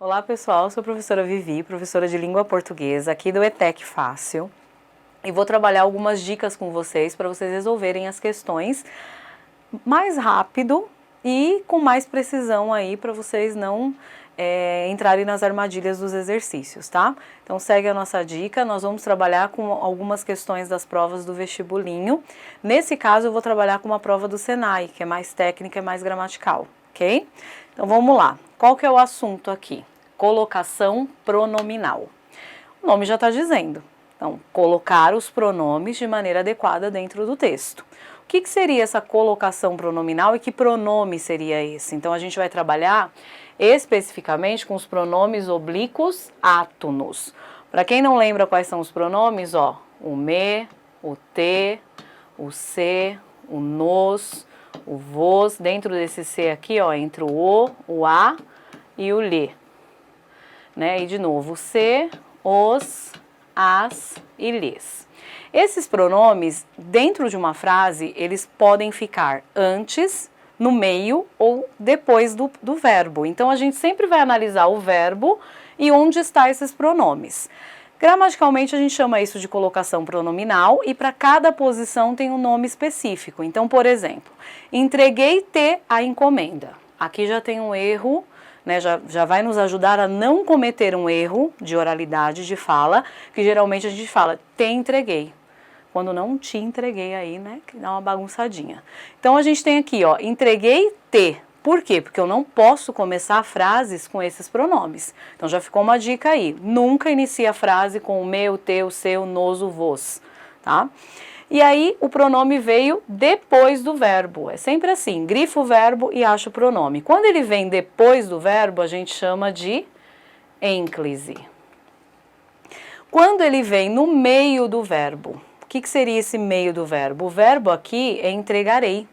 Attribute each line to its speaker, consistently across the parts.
Speaker 1: Olá pessoal, sou a professora Vivi, professora de língua portuguesa aqui do ETEC Fácil e vou trabalhar algumas dicas com vocês para vocês resolverem as questões mais rápido e com mais precisão aí para vocês não entrarem nas armadilhas dos exercícios, tá? Então segue a nossa dica, nós vamos trabalhar com algumas questões das provas do vestibulinho. Nesse caso eu vou trabalhar com uma prova do Senai, que é mais técnica e mais gramatical, ok? Então vamos lá, qual que é o assunto aqui? Colocação pronominal. O nome já está dizendo, então colocar os pronomes de maneira adequada dentro do texto. O que seria essa colocação pronominal e que pronome seria esse? Então a gente vai trabalhar especificamente com os pronomes oblíquos átonos. Para quem não lembra quais são os pronomes, ó, o me, o te, o se, o nos, o vos, dentro desse se aqui, ó, entre o a e o lhe. Né? E de novo, o se, os, as e lhes. Esses pronomes, dentro de uma frase, eles podem ficar antes, no meio ou depois do verbo. Então, a gente sempre vai analisar o verbo e onde estão esses pronomes. Gramaticalmente, a gente chama isso de colocação pronominal e para cada posição tem um nome específico. Então, por exemplo, entreguei-te a encomenda. Aqui já tem um erro, né, já vai nos ajudar a não cometer um erro de oralidade, de fala, que geralmente a gente fala, te entreguei. Quando não te entreguei aí, né, que dá uma bagunçadinha. Então, a gente tem aqui, ó, entreguei-te. Por quê? Porque eu não posso começar frases com esses pronomes. Então, já ficou uma dica aí. Nunca inicie a frase com o meu, teu, seu, nos, o vos, tá? E aí, o pronome veio depois do verbo. É sempre assim, grifo o verbo e acho o pronome. Quando ele vem depois do verbo, a gente chama de ênclise. Quando ele vem no meio do verbo, o que seria esse meio do verbo? O verbo aqui é entregarei.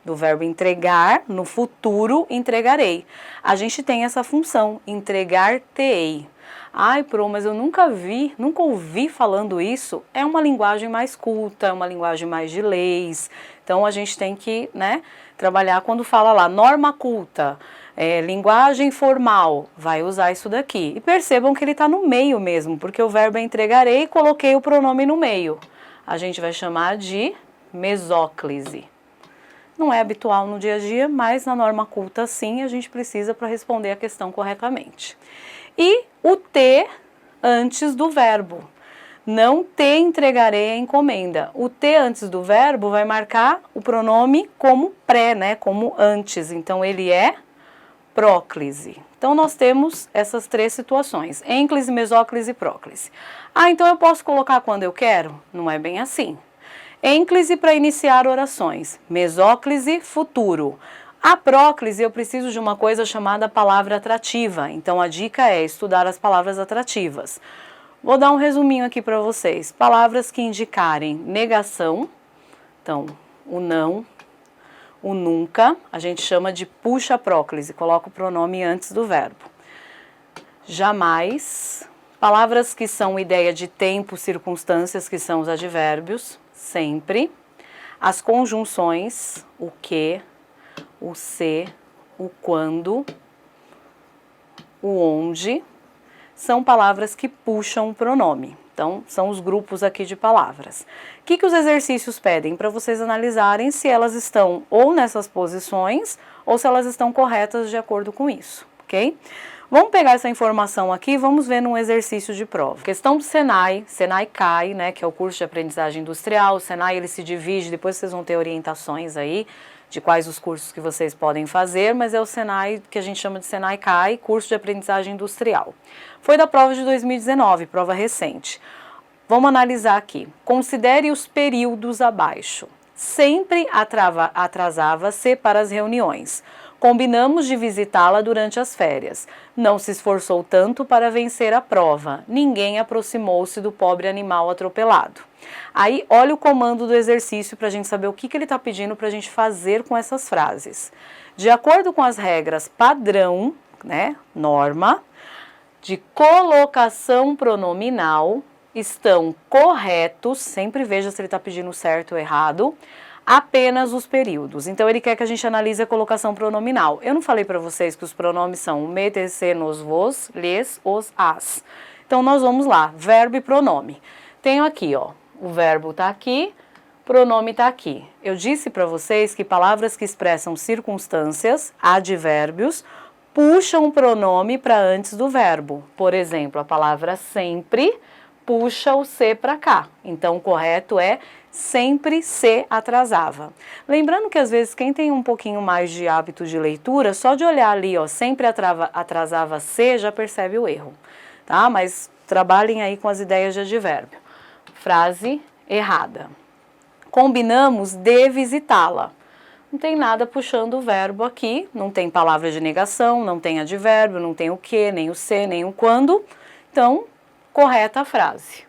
Speaker 1: Do verbo entregar, no futuro, entregarei. A gente tem essa função, entregar-te-ei. Ai, Pro, mas eu nunca ouvi falando isso. É uma linguagem mais culta, é uma linguagem mais de leis. Então, a gente tem que, né, trabalhar quando fala lá, norma culta, linguagem formal, vai usar isso daqui. E percebam que ele está no meio mesmo, porque o verbo é entregarei e coloquei o pronome no meio. A gente vai chamar de mesóclise. Não é habitual no dia a dia, mas na norma culta sim, a gente precisa para responder a questão corretamente. E o te antes do verbo. Não te entregarei a encomenda. O te antes do verbo vai marcar o pronome como pré, né? Como antes. Então ele é próclise. Então nós temos essas três situações: ênclise, mesóclise e próclise. Ah, então eu posso colocar quando eu quero? Não é bem assim. Ênclise para iniciar orações, mesóclise, futuro. A próclise eu preciso de uma coisa chamada palavra atrativa, então a dica é estudar as palavras atrativas. Vou dar um resuminho aqui para vocês. Palavras que indicarem negação, então o não, o nunca, a gente chama de puxa-próclise, coloca o pronome antes do verbo. Jamais, palavras que são ideia de tempo, circunstâncias, que são os advérbios, sempre. As conjunções, o que, o se, o quando, o onde, são palavras que puxam o pronome. Então, são os grupos aqui de palavras. O que os exercícios pedem? Para vocês analisarem se elas estão ou nessas posições ou se elas estão corretas de acordo com isso, ok? Vamos pegar essa informação aqui e vamos ver num exercício de prova. Questão do Senai, Senai CAI, né, que é o curso de aprendizagem industrial. O Senai ele se divide, depois vocês vão ter orientações aí de quais os cursos que vocês podem fazer, mas é o Senai que a gente chama de Senai CAI, curso de aprendizagem industrial. Foi da prova de 2019, prova recente. Vamos analisar aqui. Considere os períodos abaixo. Sempre atrasava-se para as reuniões. Combinamos de visitá-la durante as férias. Não se esforçou tanto para vencer a prova. Ninguém aproximou-se do pobre animal atropelado. Aí, olha o comando do exercício para a gente saber o que ele está pedindo para a gente fazer com essas frases. De acordo com as regras padrão, né, norma, de colocação pronominal, estão corretos, sempre veja se ele está pedindo certo ou errado, apenas os períodos. Então ele quer que a gente analise a colocação pronominal. Eu não falei para vocês que os pronomes são o me, te, se, nos, vos, lhes, os, as. Então nós vamos lá, verbo e pronome. Tenho aqui, ó, o verbo está aqui, pronome está aqui. Eu disse para vocês que palavras que expressam circunstâncias, advérbios, puxam o pronome para antes do verbo. Por exemplo, a palavra sempre puxa o se para cá. Então o correto é sempre se atrasava. Lembrando que às vezes quem tem um pouquinho mais de hábito de leitura, só de olhar ali, ó, sempre atrasava se, já percebe o erro, tá? Mas trabalhem aí com as ideias de advérbio. Frase errada. Combinamos de visitá-la. Não tem nada puxando o verbo aqui, não tem palavra de negação, não tem advérbio, não tem o que, nem o se, nem o quando. Então, correta a frase.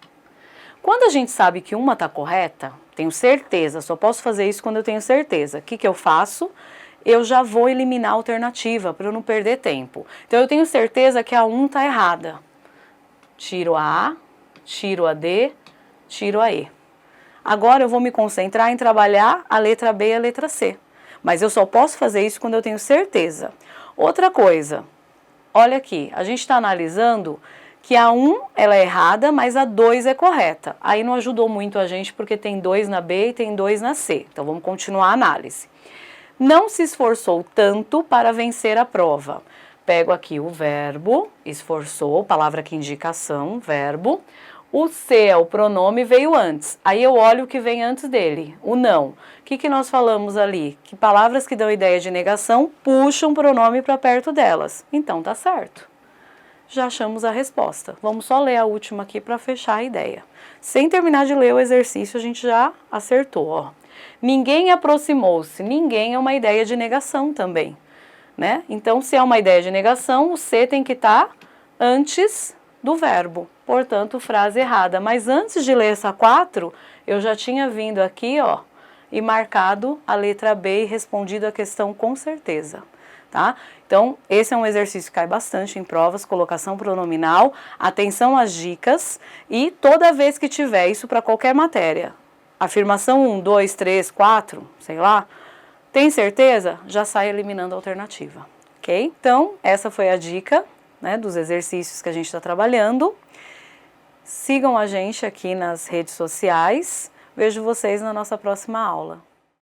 Speaker 1: Quando a gente sabe que uma está correta, tenho certeza, só posso fazer isso quando eu tenho certeza. O que eu faço? Eu já vou eliminar a alternativa para eu não perder tempo. Então eu tenho certeza que a 1 está errada. Tiro a A, tiro a D, tiro a E. Agora eu vou me concentrar em trabalhar a letra B e a letra C. Mas eu só posso fazer isso quando eu tenho certeza. Outra coisa, olha aqui, a gente está analisando que a 1 ela é errada, mas a 2 é correta. Aí não ajudou muito a gente porque tem 2 na B e tem 2 na C. Então vamos continuar a análise. Não se esforçou tanto para vencer a prova. Pego aqui o verbo, esforçou, palavra que indica ação, verbo. O se é o pronome, veio antes. Aí eu olho o que vem antes dele, o não. O que nós falamos ali? Que palavras que dão ideia de negação puxam o pronome para perto delas. Então tá certo. Já achamos a resposta. Vamos só ler a última aqui para fechar a ideia. Sem terminar de ler o exercício, a gente já acertou, ó. Ninguém aproximou-se. Ninguém é uma ideia de negação também, né? Então, se é uma ideia de negação, o se tem que estar antes do verbo. Portanto, frase errada. Mas antes de ler essa 4, eu já tinha vindo aqui, ó, e marcado a letra B e respondido a questão com certeza. Tá? Então, esse é um exercício que cai bastante em provas, colocação pronominal, atenção às dicas e toda vez que tiver isso para qualquer matéria, afirmação 1, 2, 3, 4, sei lá, tem certeza? Já sai eliminando a alternativa, ok? Então, essa foi a dica, né, dos exercícios que a gente está trabalhando. Sigam a gente aqui nas redes sociais, vejo vocês na nossa próxima aula.